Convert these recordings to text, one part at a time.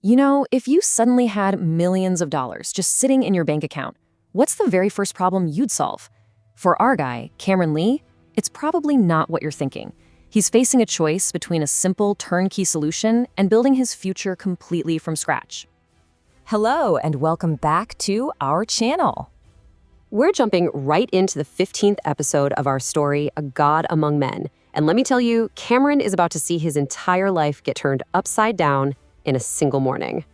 You know, if you suddenly had millions of dollars just sitting in your bank account, what's the very first problem you'd solve? For our guy, Cameron Lee, it's probably not what you're thinking. He's facing a choice between a simple turnkey solution and building his future completely from scratch. Hello and welcome back to our channel. We're jumping right into the 15th episode of our story, A God Among Men. And let me tell you, Cameron is about to see his entire life get turned upside down in a single morning.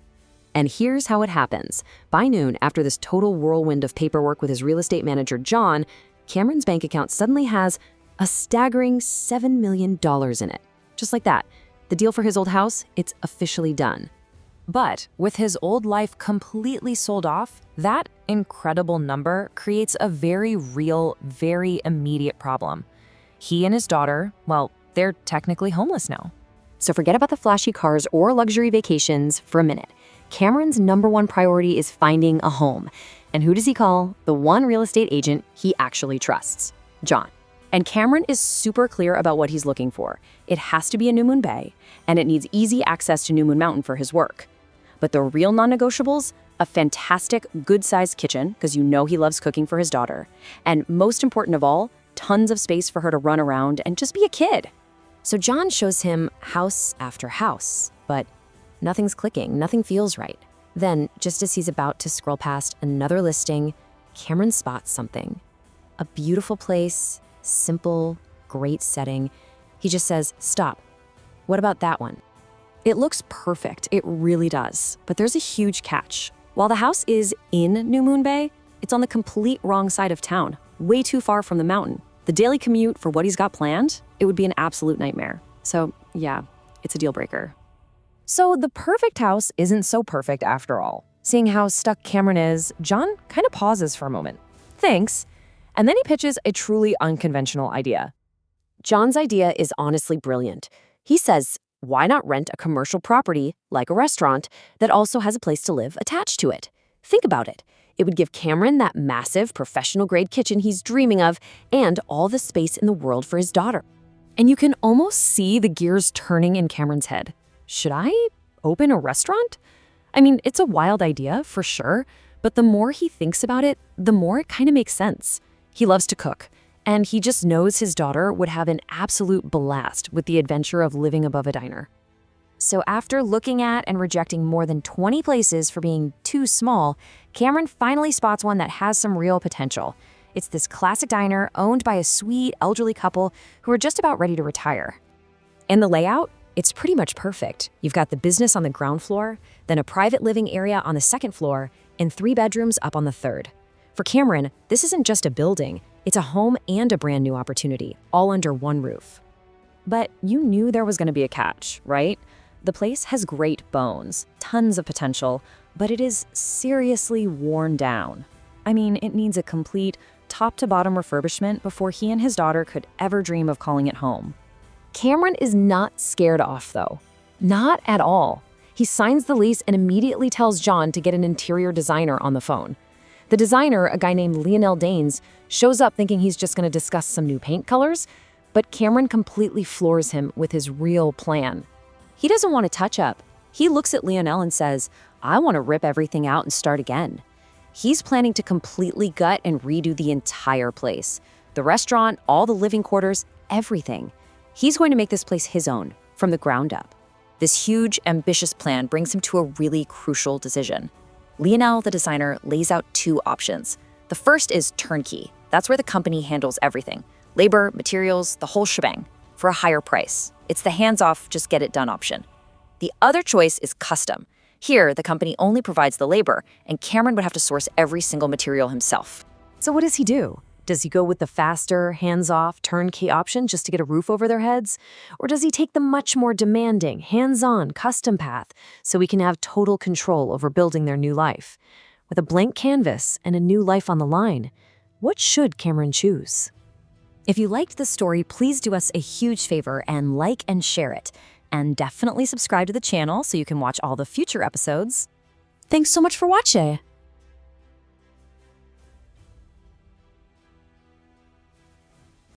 And here's how it happens. By noon, after this total whirlwind of paperwork with his real estate manager, John, Cameron's bank account suddenly has a staggering $7 million in it. Just like that. The deal for his old house, it's officially done. But with his old life completely sold off, that incredible number creates a very real, very immediate problem. He and his daughter, well, they're technically homeless now. So forget about the flashy cars or luxury vacations for a minute. Cameron's #1 priority is finding a home. And who does he call? The one real estate agent he actually trusts, John. And Cameron is super clear about what he's looking for. It has to be a New Moon Bay, and it needs easy access to New Moon Mountain for his work. But the real non-negotiables, a fantastic, good-sized kitchen, because you know he loves cooking for his daughter. And most important of all, tons of space for her to run around and just be a kid. So John shows him house after house, but nothing's clicking, nothing feels right. Then, just as he's about to scroll past another listing, Cameron spots something. A beautiful place, simple, great setting. He just says, "Stop. What about that one?" It looks perfect, it really does, but there's a huge catch. While the house is in New Moon Bay, it's on the complete wrong side of town, way too far from the mountain. The daily commute for what he's got planned, it would be an absolute nightmare. So yeah, it's a deal breaker. So the perfect house isn't so perfect after all. Seeing how stuck Cameron is, John kind of pauses for a moment, thinks, and then he pitches a truly unconventional idea. John's idea is honestly brilliant. He says, why not rent a commercial property, like a restaurant, that also has a place to live attached to it? Think about it. It would give Cameron that massive, professional-grade kitchen he's dreaming of and all the space in the world for his daughter. And you can almost see the gears turning in Cameron's head. Should I open a restaurant? I mean, it's a wild idea, for sure, but the more he thinks about it, the more it kind of makes sense. He loves to cook, and he just knows his daughter would have an absolute blast with the adventure of living above a diner. So after looking at and rejecting more than 20 places for being too small, Cameron finally spots one that has some real potential. It's this classic diner owned by a sweet elderly couple who are just about ready to retire. And the layout? It's pretty much perfect. You've got the business on the ground floor, then a private living area on the second floor, and 3 bedrooms up on the third. For Cameron, this isn't just a building, it's a home and a brand new opportunity, all under one roof. But you knew there was going to be a catch, right? The place has great bones, tons of potential, but it is seriously worn down. I mean, it needs a complete top-to-bottom refurbishment before he and his daughter could ever dream of calling it home. Cameron is not scared off, though. Not at all. He signs the lease and immediately tells John to get an interior designer on the phone. The designer, a guy named Lionel Danes, shows up thinking he's just going to discuss some new paint colors, but Cameron completely floors him with his real plan. He doesn't want to touch up. He looks at Lionel and says, "I want to rip everything out and start again." He's planning to completely gut and redo the entire place. The restaurant, all the living quarters, everything. He's going to make this place his own, from the ground up. This huge, ambitious plan brings him to a really crucial decision. Lionel, the designer, lays out 2 options. The first is turnkey. That's where the company handles everything. Labor, materials, the whole shebang, for a higher price. It's the hands-off, just get it done option. The other choice is custom. Here, the company only provides the labor, and Cameron would have to source every single material himself. So what does he do? Does he go with the faster, hands-off, turnkey option just to get a roof over their heads? Or does he take the much more demanding, hands-on, custom path so he can have total control over building their new life? With a blank canvas and a new life on the line, what should Cameron choose? If you liked this story, please do us a huge favor and like and share it. And definitely subscribe to the channel so you can watch all the future episodes. Thanks so much for watching!